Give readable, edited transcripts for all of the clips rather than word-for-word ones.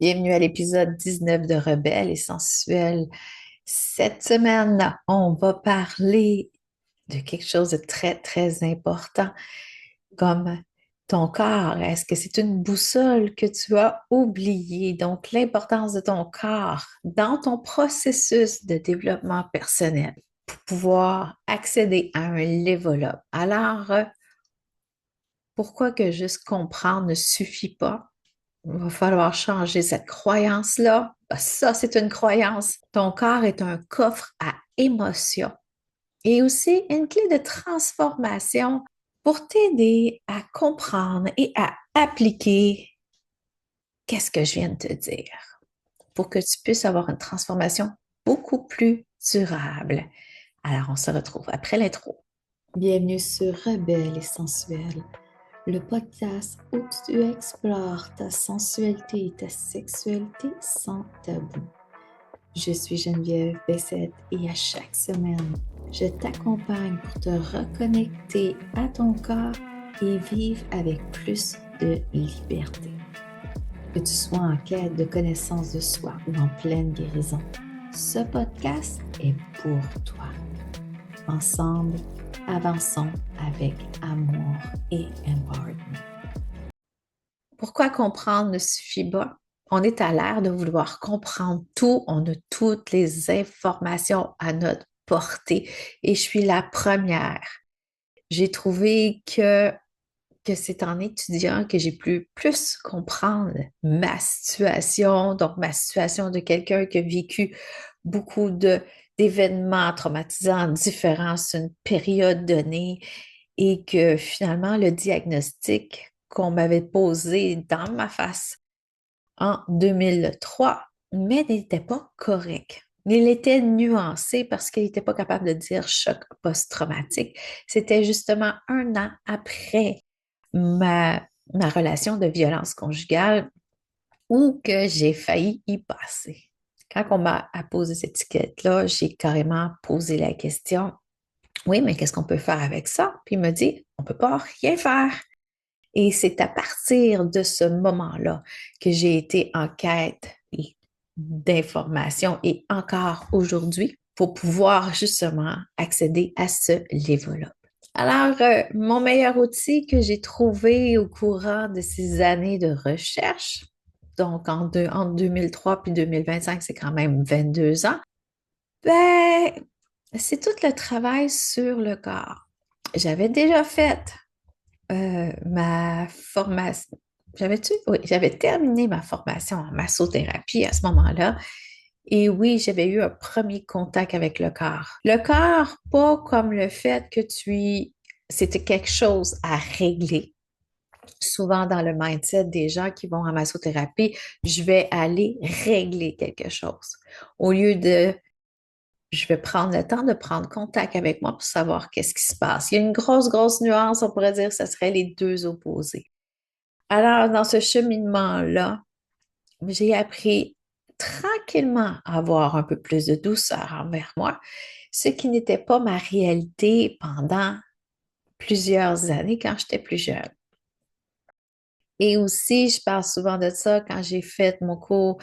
Bienvenue à l'épisode 19 de Rebelle et Sensuelle. Cette semaine, on va parler de quelque chose de très, très important, comme ton corps. Est-ce que c'est une boussole que tu as oubliée? Donc, l'importance de ton corps dans ton processus de développement personnel pour pouvoir accéder à un level up. Alors, pourquoi que juste comprendre ne suffit pas? Il va falloir changer cette croyance-là. Ça, c'est une croyance. Ton corps est un coffre à émotions et aussi une clé de transformation pour t'aider à comprendre et à appliquer qu'est-ce que je viens de te dire pour que tu puisses avoir une transformation beaucoup plus durable. Alors, on se retrouve après l'intro. Bienvenue sur Rebelle et Sensuelle, le podcast où tu explores ta sensualité et ta sexualité sans tabou. Je suis Geneviève Bessette et à chaque semaine, je t'accompagne pour te reconnecter à ton corps et vivre avec plus de liberté. Que tu sois en quête de connaissance de soi ou en pleine guérison, ce podcast est pour toi. Ensemble, avançons avec amour et empowerment. Pourquoi comprendre ne suffit pas? On est à l'ère de vouloir comprendre tout, on a toutes les informations à notre portée et je suis la première. J'ai trouvé que c'est en étudiant que j'ai pu plus comprendre ma situation, donc ma situation de quelqu'un qui a vécu beaucoup d'événements traumatisants différents sur une période donnée et que finalement le diagnostic qu'on m'avait posé dans ma face en 2003, mais n'était pas correct. Il était nuancé parce qu'il n'était pas capable de dire choc post-traumatique. C'était justement un an après ma relation de violence conjugale où que j'ai failli y passer. Quand on m'a posé cette étiquette-là, j'ai carrément posé la question, oui, mais qu'est-ce qu'on peut faire avec ça? Puis il m'a dit, on ne peut pas rien faire. Et c'est à partir de ce moment-là que j'ai été en quête d'informations et encore aujourd'hui pour pouvoir justement accéder à ce level-up. Alors, mon meilleur outil que j'ai trouvé au courant de ces années de recherche, donc entre 2003 puis 2025, c'est quand même 22 ans, ben, c'est tout le travail sur le corps. J'avais déjà fait ma formation. J'avais-tu? Oui, j'avais terminé ma formation en massothérapie à ce moment-là. Et oui, j'avais eu un premier contact avec le corps. Le corps, pas comme le fait que c'était quelque chose à régler. Souvent dans le mindset des gens qui vont en massothérapie, je vais aller régler quelque chose. Au lieu de je vais prendre le temps de prendre contact avec moi pour savoir qu'est-ce qui se passe. Il y a une grosse, grosse nuance, on pourrait dire que ce serait les deux opposés. Alors, dans ce cheminement-là, j'ai appris tranquillement à avoir un peu plus de douceur envers moi, ce qui n'était pas ma réalité pendant plusieurs années quand j'étais plus jeune. Et aussi, je parle souvent de ça quand j'ai fait mon cours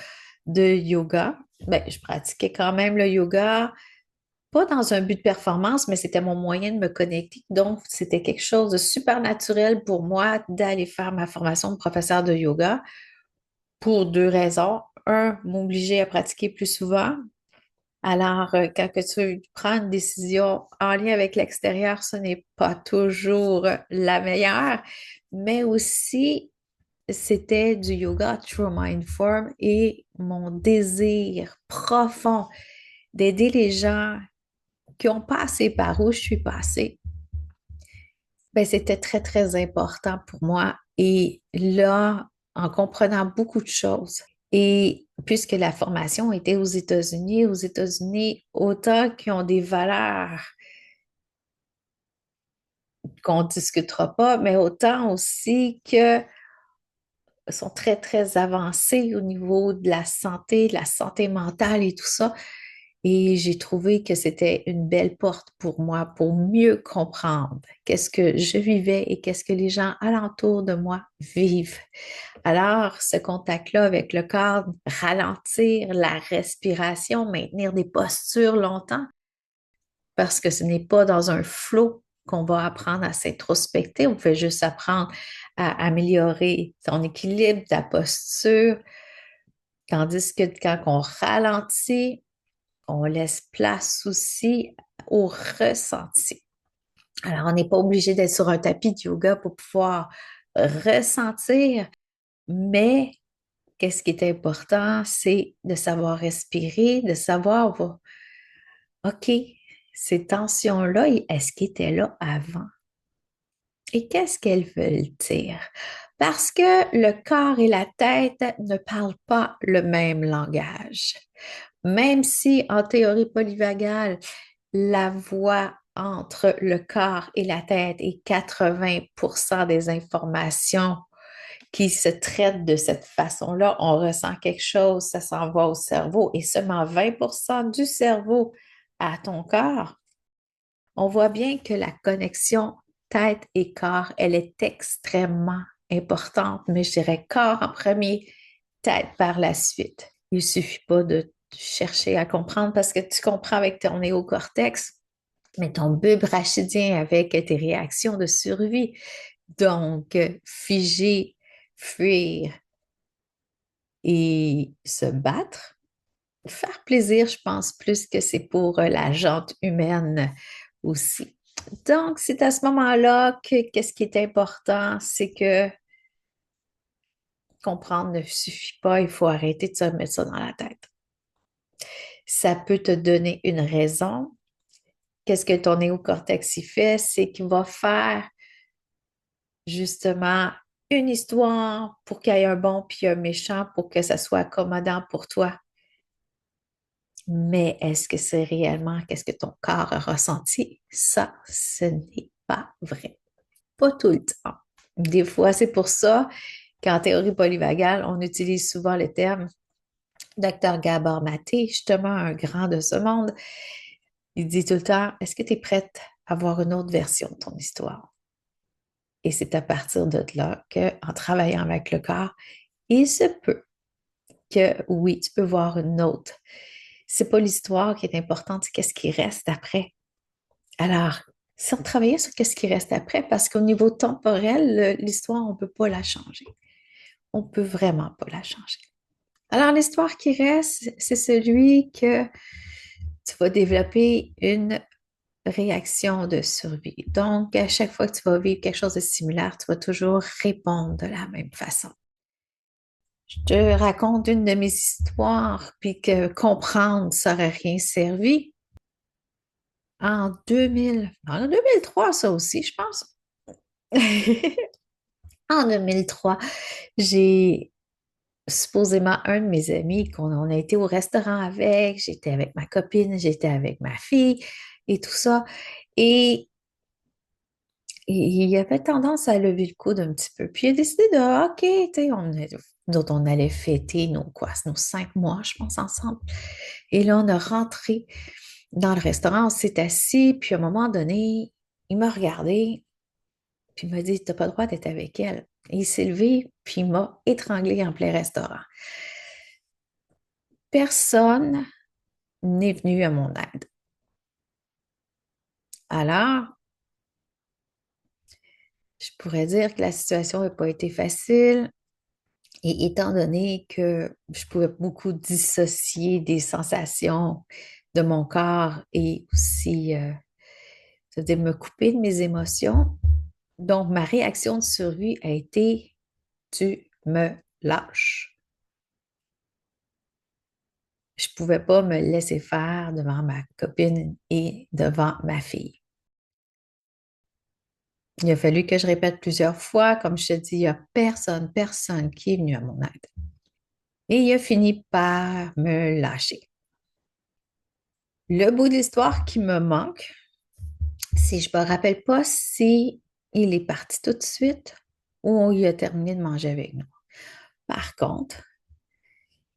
de yoga. Ben, je pratiquais quand même le yoga, pas dans un but de performance, mais c'était mon moyen de me connecter. Donc, c'était quelque chose de super naturel pour moi d'aller faire ma formation de professeur de yoga pour deux raisons. Un, m'obliger à pratiquer plus souvent. Alors, quand que tu prends une décision en lien avec l'extérieur, ce n'est pas toujours la meilleure, mais aussi, c'était du yoga True Mind Form et mon désir profond d'aider les gens qui ont passé par où je suis passée, ben, c'était très, très important pour moi. Et là, en comprenant beaucoup de choses, et puisque la formation était aux États-Unis, autant qui ont des valeurs qu'on ne discutera pas, mais autant aussi que sont très, très avancés au niveau de la santé mentale et tout ça. Et j'ai trouvé que c'était une belle porte pour moi pour mieux comprendre qu'est-ce que je vivais et qu'est-ce que les gens alentour de moi vivent. Alors, ce contact-là avec le corps, ralentir la respiration, maintenir des postures longtemps, parce que ce n'est pas dans un flot qu'on va apprendre à s'introspecter, on fait juste apprendre à améliorer son équilibre, ta posture, tandis que quand on ralentit, on laisse place aussi au ressenti. Alors, on n'est pas obligé d'être sur un tapis de yoga pour pouvoir ressentir, mais qu'est-ce qui est important, c'est de savoir respirer, de savoir, OK, ces tensions-là, est-ce qu'elles étaient là avant? Et qu'est-ce qu'elles veulent dire? Parce que le corps et la tête ne parlent pas le même langage. Même si en théorie polyvagale, la voie entre le corps et la tête est 80% des informations qui se traitent de cette façon-là, on ressent quelque chose, ça s'envoie au cerveau et seulement 20% du cerveau à ton corps. On voit bien que la connexion tête et corps, elle est extrêmement importante, mais je dirais corps en premier, tête par la suite. Il ne suffit pas de chercher à comprendre parce que tu comprends avec ton néocortex, mais ton bulbe rachidien avec tes réactions de survie. Donc, figer, fuir et se battre, faire plaisir, je pense plus que c'est pour la jante humaine aussi. Donc, c'est à ce moment-là que qu'est-ce qui est important, c'est que comprendre ne suffit pas, il faut arrêter de se mettre ça dans la tête. Ça peut te donner une raison. Qu'est-ce que ton néocortex y fait? C'est qu'il va faire justement une histoire pour qu'il y ait un bon puis un méchant pour que ça soit accommodant pour toi. Mais est-ce que c'est réellement qu'est-ce que ton corps a ressenti? Ça, ce n'est pas vrai. Pas tout le temps. Des fois, c'est pour ça qu'en théorie polyvagale, on utilise souvent le terme Dr. Gabor Maté, justement un grand de ce monde. Il dit tout le temps, est-ce que tu es prête à voir une autre version de ton histoire? Et c'est à partir de là qu'en travaillant avec le corps, il se peut que oui, tu peux voir une autre. C'est pas l'histoire qui est importante, c'est qu'est-ce qui reste après. Alors, si on travaillait sur qu'est-ce qui reste après, parce qu'au niveau temporel, l'histoire, on ne peut pas la changer. On ne peut vraiment pas la changer. Alors, l'histoire qui reste, c'est celui que tu vas développer une réaction de survie. Donc, à chaque fois que tu vas vivre quelque chose de similaire, tu vas toujours répondre de la même façon. Je te raconte une de mes histoires, puis que comprendre, ça n'aurait rien servi. En 2003, ça aussi, je pense. En 2003, j'ai supposément un de mes amis qu'on on a été au restaurant avec, j'étais avec ma copine, j'étais avec ma fille et tout ça. Et, il avait tendance à lever le coude un petit peu. Puis il a décidé de, OK, tu sais, dont on allait fêter nos 5 mois, je pense, ensemble. Et là, on a rentré dans le restaurant, on s'est assis, puis à un moment donné, il m'a regardé, puis il m'a dit, t'as pas le droit d'être avec elle. Et il s'est levé, puis il m'a étranglé en plein restaurant. Personne n'est venu à mon aide. Alors, je pourrais dire que la situation n'a pas été facile. Et étant donné que je pouvais beaucoup dissocier des sensations de mon corps et aussi, c'est-à-dire me couper de mes émotions, donc ma réaction de survie a été, tu me lâches. Je ne pouvais pas me laisser faire devant ma copine et devant ma fille. Il a fallu que je répète plusieurs fois, comme je te dis, il n'y a personne qui est venu à mon aide. Et il a fini par me lâcher. Le bout de l'histoire qui me manque, c'est je ne me rappelle pas si il est parti tout de suite ou il a terminé de manger avec nous. Par contre,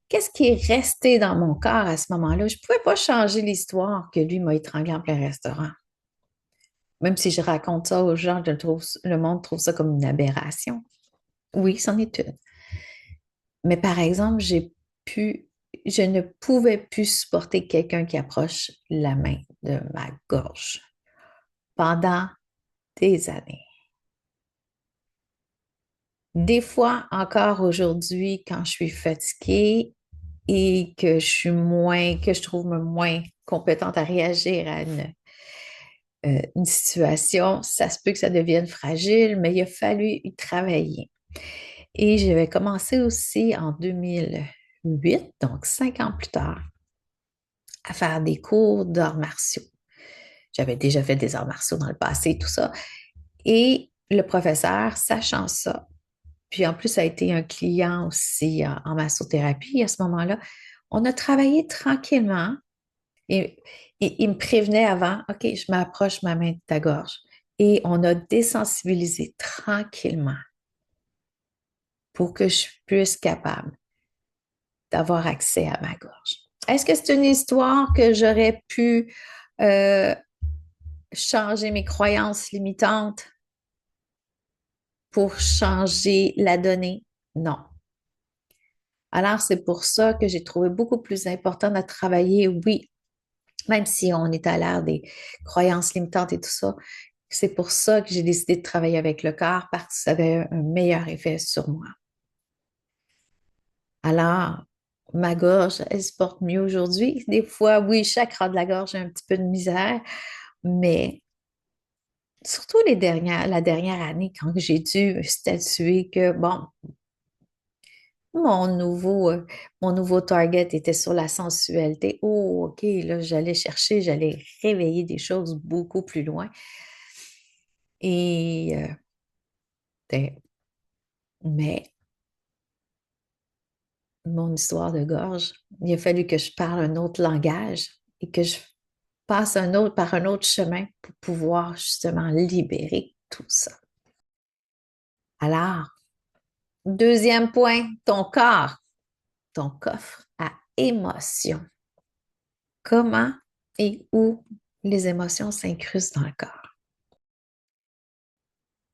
qu'est-ce qui est resté dans mon corps à ce moment-là? Je ne pouvais pas changer l'histoire que lui m'a étranglé en plein restaurant. Même si je raconte ça aux gens, le monde trouve ça comme une aberration. Oui, c'en est une. Mais par exemple, je ne pouvais plus supporter quelqu'un qui approche la main de ma gorge pendant des années. Des fois, encore aujourd'hui, quand je suis fatiguée et que que je trouve moins compétente à réagir à une situation, ça se peut que ça devienne fragile, mais il a fallu y travailler. Et j'avais commencé aussi en 2008, donc 5 ans plus tard, à faire des cours d'arts martiaux. J'avais déjà fait des arts martiaux dans le passé, tout ça. Et le professeur, sachant ça, puis en plus, ça a été un client aussi en massothérapie à ce moment-là, on a travaillé tranquillement et, il me prévenait avant, OK, je m'approche ma main de ta gorge. Et on a désensibilisé tranquillement pour que je puisse capable d'avoir accès à ma gorge. Est-ce que c'est une histoire que j'aurais pu euh, changer mes croyances limitantes pour changer la donnée? Non. Alors, c'est pour ça que j'ai trouvé beaucoup plus important de travailler, oui, même si on est à l'ère des croyances limitantes et tout ça, c'est pour ça que j'ai décidé de travailler avec le corps parce que ça avait un meilleur effet sur moi. Alors, ma gorge, elle se porte mieux aujourd'hui. Des fois, oui, chaque ras de la gorge a un petit peu de misère, mais surtout la dernière année, quand j'ai dû statuer que, bon, mon nouveau, euh, mon nouveau target était sur la sensualité. Oh, OK, là, j'allais réveiller des choses beaucoup plus loin. Et, ben, mais mon histoire de gorge, il a fallu que je parle un autre langage et que je passe par un autre chemin pour pouvoir justement libérer tout ça. Alors, deuxième point, ton corps, ton coffre à émotions. Comment et où les émotions s'incrustent dans le corps.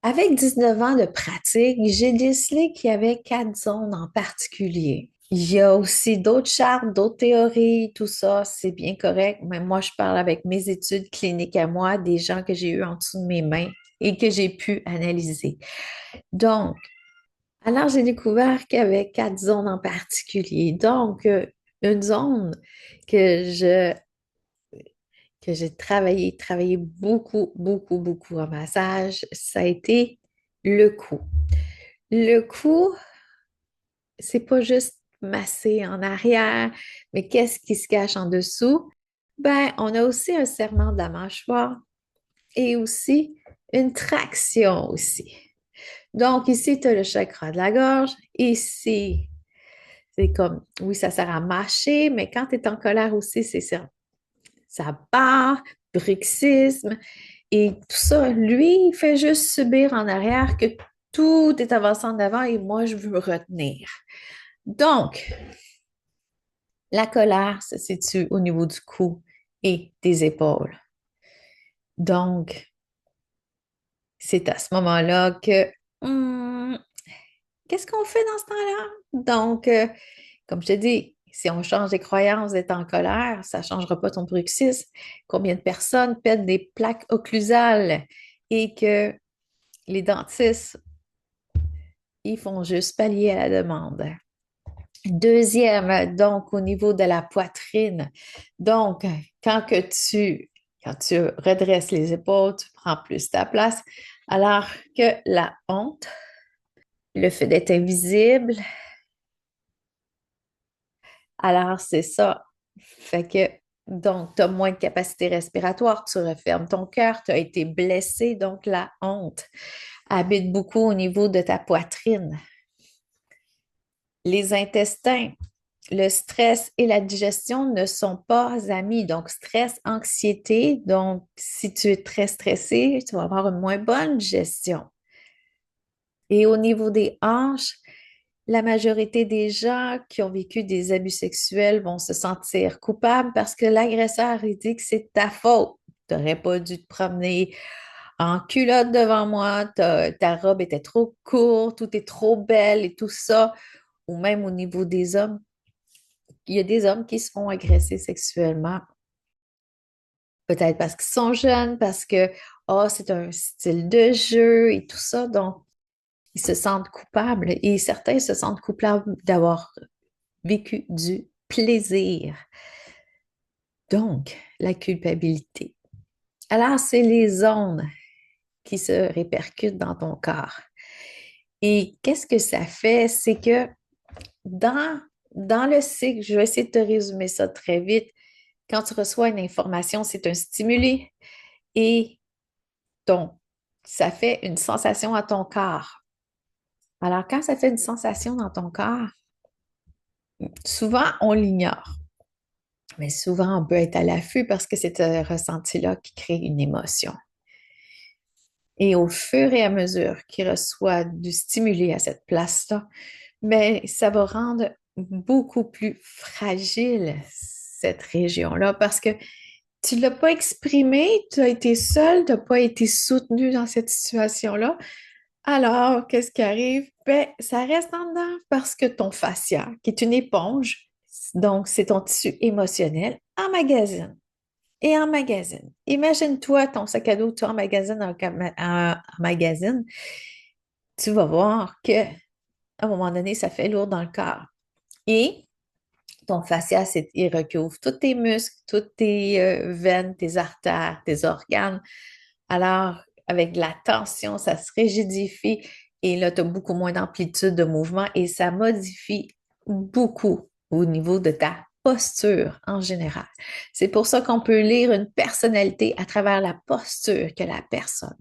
Avec 19 ans de pratique, j'ai décelé qu'il y avait 4 zones en particulier. Il y a aussi d'autres chartes, d'autres théories, tout ça, c'est bien correct, mais moi, je parle avec mes études cliniques à moi, des gens que j'ai eus en dessous de mes mains et que j'ai pu analyser. Donc, alors j'ai découvert qu'il y avait 4 zones en particulier. Donc, une zone que que j'ai travaillé beaucoup, beaucoup, beaucoup en massage, ça a été le cou. Le cou, c'est pas juste masser en arrière, mais qu'est-ce qui se cache en dessous? Ben, on a aussi un serrement de la mâchoire et aussi une traction aussi. Donc, ici, tu as le chakra de la gorge. Ici, c'est comme, oui, ça sert à mâcher, mais quand tu es en colère aussi, c'est ça. Ça barre, bruxisme. Et tout ça, lui, il fait juste subir en arrière que tout est avancé en avant et moi, je veux me retenir. Donc, la colère se situe au niveau du cou et des épaules. Donc, c'est à ce moment-là que, hmm, qu'est-ce qu'on fait dans ce temps-là? Donc, comme je te dis, si on change les croyances d'être en colère, ça ne changera pas ton bruxisme. Combien de personnes pètent des plaques occlusales et que les dentistes, ils font juste pallier à la demande. Deuxième, donc au niveau de la poitrine. Donc, quand tu redresses les épaules, tu prends plus ta place, alors que la honte, le fait d'être invisible, alors c'est ça. Fait que, donc, tu as moins de capacité respiratoire, tu refermes ton cœur, tu as été blessé, donc la honte habite beaucoup au niveau de ta poitrine. Les intestins, le stress et la digestion ne sont pas amis. Donc, stress, anxiété. Donc, si tu es très stressé, tu vas avoir une moins bonne gestion. Et au niveau des hanches, La majorité des gens qui ont vécu des abus sexuels vont se sentir coupables parce que l'agresseur, il dit que c'est ta faute. Tu n'aurais pas dû te promener en culotte devant moi, ta robe était trop courte, tout est trop belle et tout ça. Ou même au niveau des hommes, il y a des hommes qui se font agresser sexuellement, peut-être parce qu'ils sont jeunes, parce que oh, c'est un style de jeu et tout ça. Donc, ils se sentent coupables et certains se sentent coupables d'avoir vécu du plaisir. Donc, la culpabilité. Alors, c'est les ondes qui se répercutent dans ton corps. Et qu'est-ce que ça fait? C'est que dans, dans le cycle, je vais essayer de te résumer ça très vite. Quand tu reçois une information, c'est un stimuli et ton, ça fait une sensation à ton corps. Alors, quand ça fait une sensation dans ton corps, souvent, on l'ignore. Mais souvent, on peut être à l'affût parce que c'est un ressenti-là qui crée une émotion. Et au fur et à mesure qu'il reçoit du stimuli à cette place-là, mais ça va rendre beaucoup plus fragile cette région-là parce que tu ne l'as pas exprimé, tu as été seul, tu n'as pas été soutenu dans cette situation-là. Alors, qu'est-ce qui arrive? Ben, ça reste en dedans parce que ton fascia, qui est une éponge, donc c'est ton tissu émotionnel, emmagasine et emmagasine. Imagine-toi ton sac à dos, tu emmagasines en magazine, tu vas voir que à un moment donné, ça fait lourd dans le corps. Et ton fascia, il recouvre tous tes muscles, toutes tes veines, tes artères, tes organes. Alors, avec la tension, ça se rigidifie et là, tu as beaucoup moins d'amplitude de mouvement et ça modifie beaucoup au niveau de ta posture en général. C'est pour ça qu'on peut lire une personnalité à travers la posture que la personne.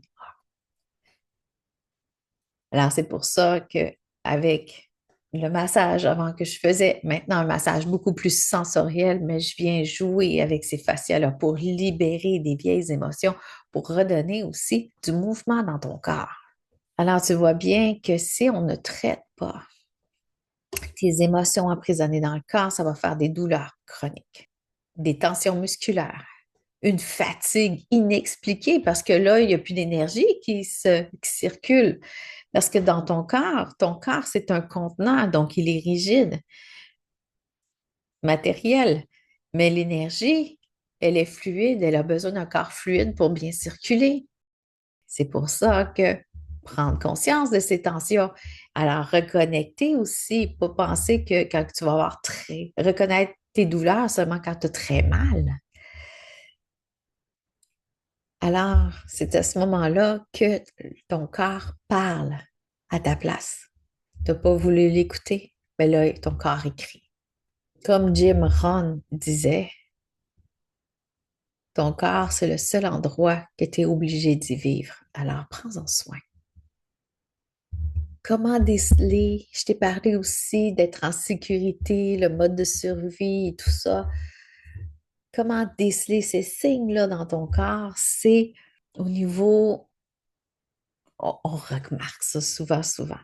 Alors, c'est pour ça que avec le massage avant que je faisais, maintenant un massage beaucoup plus sensoriel, mais je viens jouer avec ces fascias-là pour libérer des vieilles émotions, pour redonner aussi du mouvement dans ton corps. Alors, tu vois bien que si on ne traite pas tes émotions emprisonnées dans le corps, ça va faire des douleurs chroniques, des tensions musculaires, une fatigue inexpliquée parce que là, il n'y a plus d'énergie qui circule. Parce que dans ton corps, c'est un contenant, donc il est rigide, matériel. Mais l'énergie, elle est fluide, elle a besoin d'un corps fluide pour bien circuler. C'est pour ça que prendre conscience de ces tensions, alors reconnecter aussi, pas penser que quand tu vas avoir reconnaître tes douleurs seulement quand tu as très mal. Alors, c'est à ce moment-là que ton corps parle à ta place. Tu n'as pas voulu l'écouter, mais là, ton corps écrit. Comme Jim Rohn disait, ton corps, c'est le seul endroit que tu es obligé d'y vivre. Alors, prends-en soin. Comment déceler? Je t'ai parlé aussi d'être en sécurité, le mode de survie et tout ça. Comment déceler ces signes-là dans ton corps? C'est au niveau, on remarque ça souvent, souvent.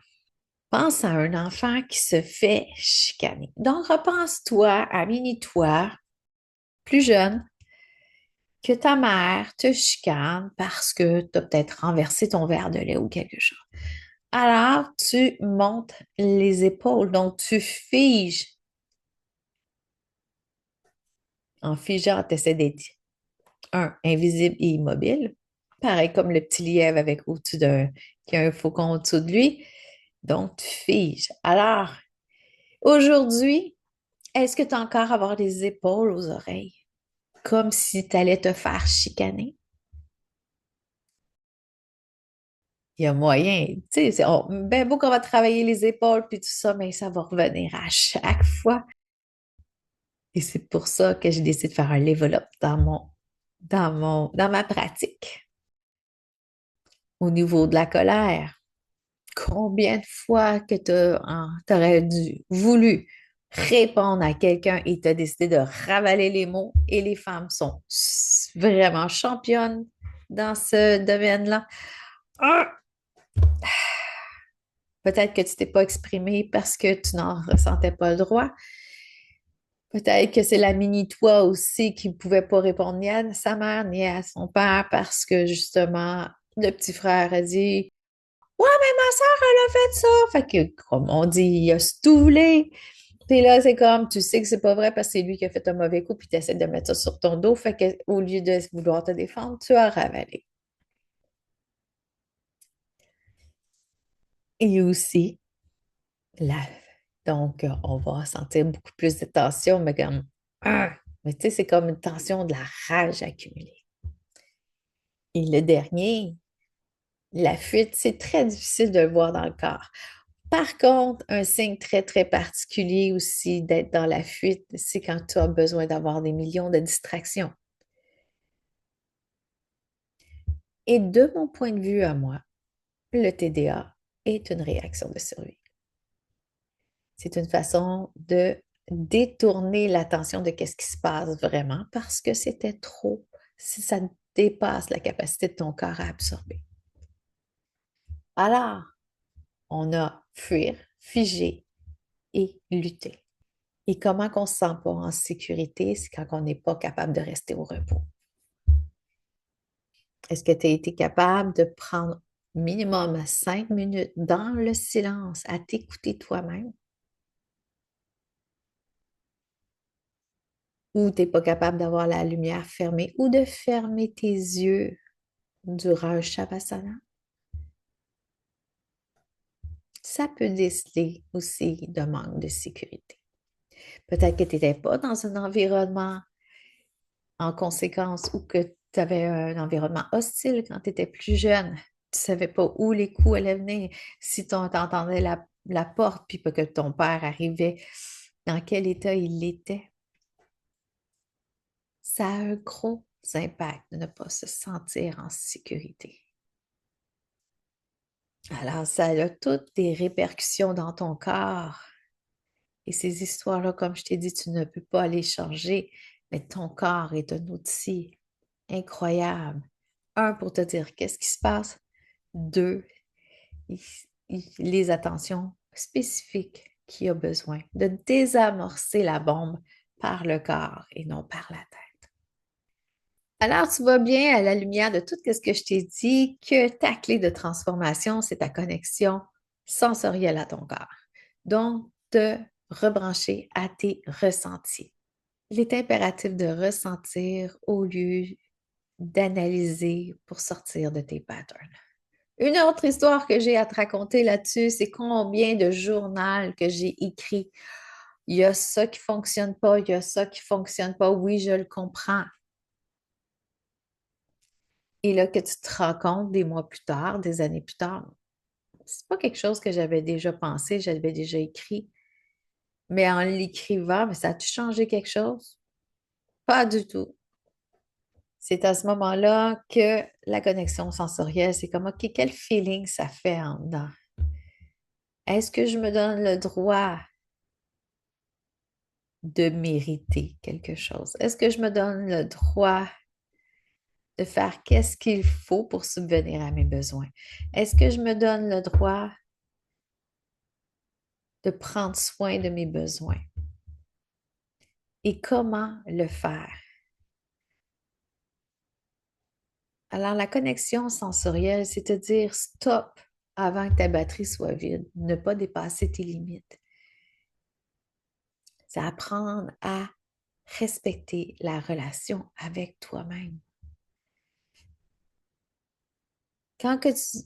Pense à un enfant qui se fait chicaner. Donc, repense-toi à mini-toi, plus jeune, que ta mère te chicane parce que tu as peut-être renversé ton verre de lait ou quelque chose. Alors, tu montes les épaules, donc tu figes. En figeant, tu essaies d'être, invisible et immobile. Pareil comme le petit lièvre avec au-dessus qui a un faucon au-dessous de lui. Donc, tu figes. Alors, aujourd'hui, est-ce que tu as encore avoir les épaules aux oreilles? Comme si tu allais te faire chicaner? Il y a moyen, tu sais, ben beau qu'on va travailler les épaules puis tout ça, mais ça va revenir à chaque fois. Et c'est pour ça que j'ai décidé de faire un level up dans ma pratique. Au niveau de la colère, combien de fois que tu aurais voulu répondre à quelqu'un et tu as décidé de ravaler les mots et les femmes sont vraiment championnes dans ce domaine-là. Ah! Peut-être que tu t'es pas exprimé parce que tu n'en ressentais pas le droit. Peut-être que c'est la mini-toi aussi qui ne pouvait pas répondre ni à sa mère ni à son père parce que justement, le petit frère a dit ouais, mais ma soeur, elle a fait ça. Fait que, comme on dit, il a stoulé. Puis là, c'est comme, tu sais que c'est pas vrai parce que c'est lui qui a fait un mauvais coup, puis tu essaies de mettre ça sur ton dos. Fait que, au lieu de vouloir te défendre, tu as ravalé. Et aussi, la... donc, on va sentir beaucoup plus de tension, mais comme, ah! Mais tu sais, c'est comme une tension de la rage accumulée. Et le dernier, la fuite, c'est très difficile de le voir dans le corps. Par contre, un signe très, très particulier aussi d'être dans la fuite, c'est quand tu as besoin d'avoir des millions de distractions. Et de mon point de vue à moi, le TDA est une réaction de survie. C'est une façon de détourner l'attention de qu'est-ce qui se passe vraiment parce que c'était trop, si ça dépasse la capacité de ton corps à absorber. Alors, on a fuir, figer et lutter. Et comment qu'on se sent pas en sécurité, c'est quand on n'est pas capable de rester au repos. Est-ce que tu as été capable de prendre minimum 5 minutes dans le silence à t'écouter toi-même ou tu n'es pas capable d'avoir la lumière fermée ou de fermer tes yeux durant un shavasana? Ça peut déceler aussi de manque de sécurité. Peut-être que tu n'étais pas dans un environnement en conséquence ou que tu avais un environnement hostile quand tu étais plus jeune. Tu ne savais pas où les coups allaient venir. Si tu entendais la porte, puis pas que ton père arrivait, dans quel état il était. Ça a un gros impact de ne pas se sentir en sécurité. Alors, ça a toutes des répercussions dans ton corps. Et ces histoires-là, comme je t'ai dit, tu ne peux pas les changer, mais ton corps est un outil incroyable. Un, pour te dire qu'est-ce qui se passe. Deux, les attentions spécifiques qu'il a besoin de désamorcer la bombe par le corps et non par la tête. Alors, tu vois bien à la lumière de tout ce que je t'ai dit que ta clé de transformation, c'est ta connexion sensorielle à ton corps. Donc, te rebrancher à tes ressentis. Il est impératif de ressentir au lieu d'analyser pour sortir de tes patterns. Une autre histoire que j'ai à te raconter là-dessus, c'est combien de journaux que j'ai écrit. Il y a ça qui fonctionne pas, il y a ça qui fonctionne pas. Oui, je le comprends. Et là, que tu te rends compte des mois plus tard, des années plus tard, c'est pas quelque chose que j'avais déjà pensé, j'avais déjà écrit. Mais en l'écrivant, mais ça a-tu changé quelque chose? Pas du tout. C'est à ce moment-là que la connexion sensorielle, c'est comme, OK, quel feeling ça fait en dedans? Est-ce que je me donne le droit de mériter quelque chose? Est-ce que je me donne le droit de faire qu'est-ce qu'il faut pour subvenir à mes besoins? Est-ce que je me donne le droit de prendre soin de mes besoins? Et comment le faire? Alors, la connexion sensorielle, c'est te dire stop avant que ta batterie soit vide, ne pas dépasser tes limites. C'est apprendre à respecter la relation avec toi-même. Quand que tu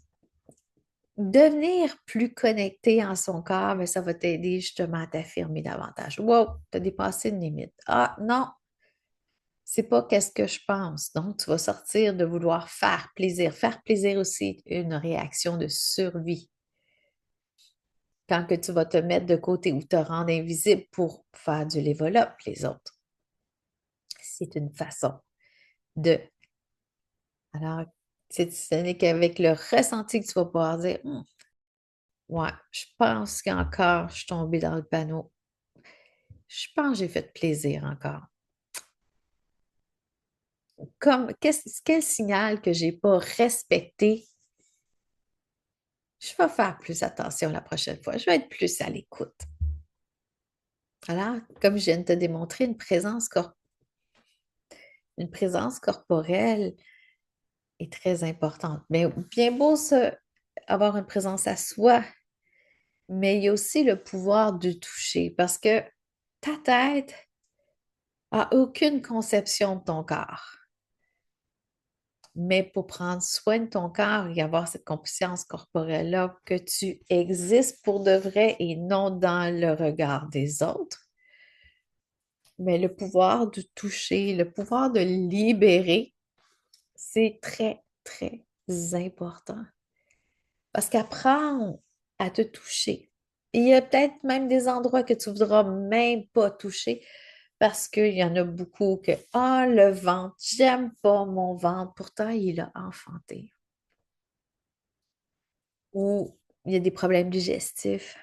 devenir plus connecté en son corps, mais ça va t'aider justement à t'affirmer davantage. Wow, tu as dépassé une limite. Ah non, c'est pas qu'est-ce que je pense. Donc, tu vas sortir de vouloir faire plaisir. Faire plaisir aussi, une réaction de survie. Quand que tu vas te mettre de côté ou te rendre invisible pour faire du level up les autres. C'est une façon de. Alors, ce n'est qu'avec le ressenti que tu vas pouvoir dire, ouais, je pense qu'encore je suis tombée dans le panneau. Je pense que j'ai fait plaisir encore. Quel signal que j'ai pas respecté, Je vais faire plus attention la prochaine fois. Je vais être plus à l'écoute. Alors, comme je viens de te démontrer, une présence corporelle est très importante. Mais bien beau avoir une présence à soi, mais il y a aussi le pouvoir du toucher parce que ta tête a aucune conception de ton corps. Mais pour prendre soin de ton corps et avoir cette conscience corporelle-là, que tu existes pour de vrai et non dans le regard des autres, mais le pouvoir du toucher, le pouvoir de libérer, c'est très, très important. Parce qu'apprendre à te toucher, il y a peut-être même des endroits que tu ne voudras même pas toucher parce qu'il y en a beaucoup que, ah, le ventre, j'aime pas mon ventre, pourtant il a enfanté. Ou il y a des problèmes digestifs.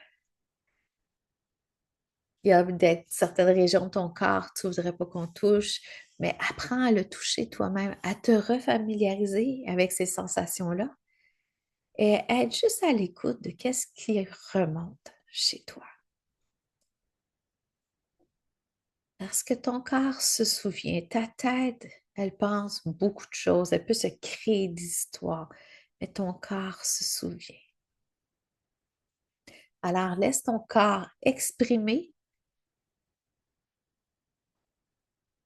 Il y a peut-être certaines régions de ton corps, tu ne voudrais pas qu'on touche, mais apprends à le toucher toi-même, à te refamiliariser avec ces sensations-là et être juste à l'écoute de qu'est-ce qui remonte chez toi. Parce que ton corps se souvient, ta tête, elle pense beaucoup de choses, elle peut se créer des histoires, mais ton corps se souvient. Alors laisse ton corps exprimer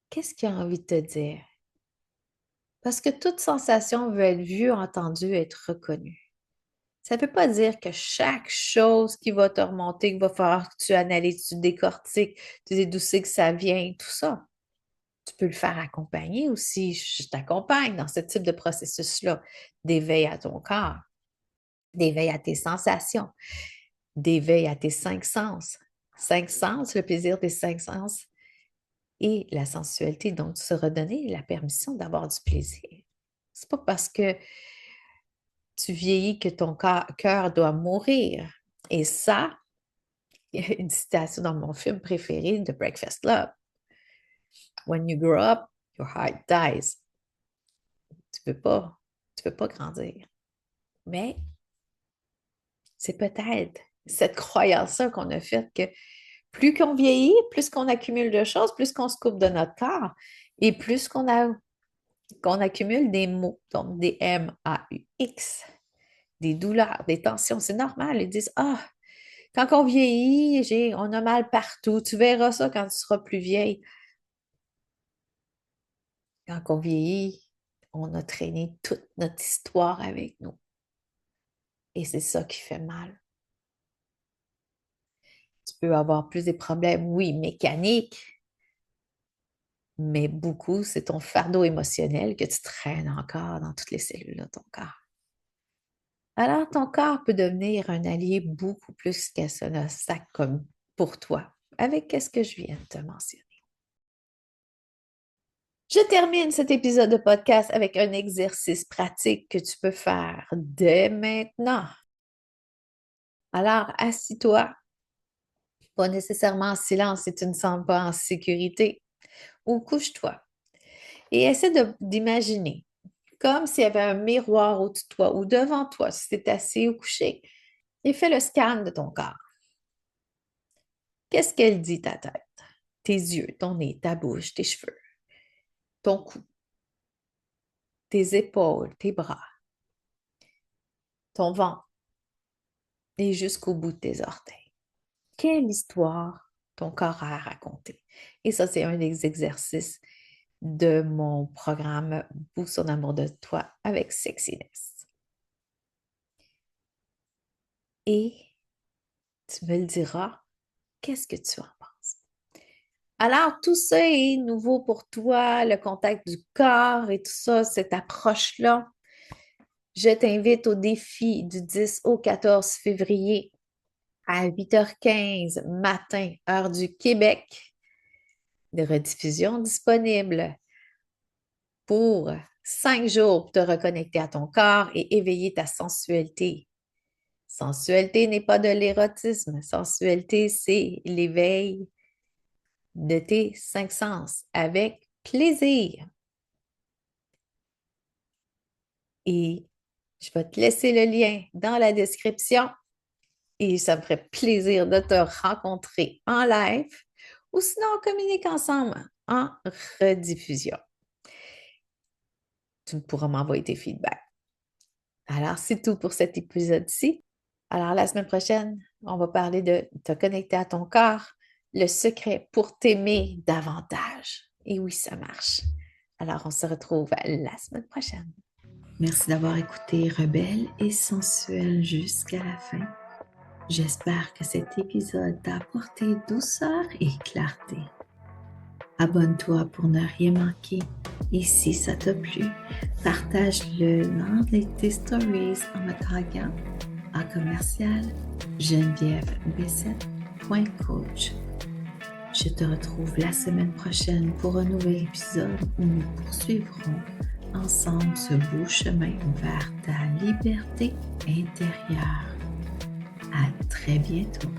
qu'est-ce qu'il a envie de te dire. Parce que toute sensation veut être vue, entendue, être reconnue. Ça ne veut pas dire que chaque chose qui va te remonter, qu'il va falloir que tu analyses, tu décortiques, tu dis d'où c'est que ça vient, tout ça. Tu peux le faire accompagner aussi. Je t'accompagne dans ce type de processus-là d'éveil à ton corps, d'éveil à tes sensations, d'éveil à tes cinq sens. Cinq sens, le plaisir des cinq sens et la sensualité. Donc, se redonner la permission d'avoir du plaisir. C'est pas parce que tu vieillis que ton cœur doit mourir. Et ça, il y a une citation dans mon film préféré de Breakfast Club. When you grow up, your heart dies. Tu peux pas grandir. Mais c'est peut-être cette croyance-là qu'on a faite que plus qu'on vieillit, plus qu'on accumule de choses, plus qu'on se coupe de notre corps et plus qu'on accumule des mots, donc des MAUX, des douleurs, des tensions. C'est normal. Ils disent, ah, quand on vieillit, on a mal partout. Tu verras ça quand tu seras plus vieille. Quand on vieillit, on a traîné toute notre histoire avec nous. Et c'est ça qui fait mal. Tu peux avoir plus des problèmes, oui, mécaniques, mais beaucoup, c'est ton fardeau émotionnel que tu traînes encore dans toutes les cellules de ton corps. Alors, ton corps peut devenir un allié beaucoup plus qu'un sac comme pour toi, avec ce que je viens de te mentionner. Je termine cet épisode de podcast avec un exercice pratique que tu peux faire dès maintenant. Alors, assis-toi, pas nécessairement en silence si tu ne sens pas en sécurité, ou couche-toi et essaie d'imaginer comme s'il y avait un miroir au-dessus de toi ou devant toi, si tu es assis ou couché, et fais le scan de ton corps. Qu'est-ce qu'elle dit, ta tête? Tes yeux, ton nez, ta bouche, tes cheveux, ton cou, tes épaules, tes bras, ton ventre et jusqu'au bout de tes orteils. Quelle histoire ton corps a à raconter? Et ça, c'est un des exercices de mon programme Boost son amour de toi avec Sexiness. Et tu me le diras, qu'est-ce que tu en penses? Alors, tout ça est nouveau pour toi, le contact du corps et tout ça, cette approche-là. Je t'invite au défi du 10 au 14 février à 8h15 matin, heure du Québec, de rediffusion disponible pour 5 jours pour te reconnecter à ton corps et éveiller ta sensualité. Sensualité n'est pas de l'érotisme. Sensualité, c'est l'éveil de tes cinq sens avec plaisir. Et Je vais te laisser le lien dans la description et ça me ferait plaisir de te rencontrer en live ou sinon on communique ensemble en rediffusion. Tu pourras m'envoyer tes feedbacks. Alors, c'est tout pour cet épisode-ci. Alors, la semaine prochaine, on va parler de te connecter à ton corps, le secret pour t'aimer davantage. Et oui, ça marche. Alors, on se retrouve la semaine prochaine. Merci d'avoir écouté Rebelle et sensuelle jusqu'à la fin. J'espère que cet épisode t'a apporté douceur et clarté. Abonne-toi pour ne rien manquer. Et si ça t'a plu, partage-le dans tes stories en me taguant à genevièvebessette.coach. Je te retrouve la semaine prochaine pour un nouvel épisode où nous poursuivrons ensemble ce beau chemin vers ta liberté intérieure. À très bientôt.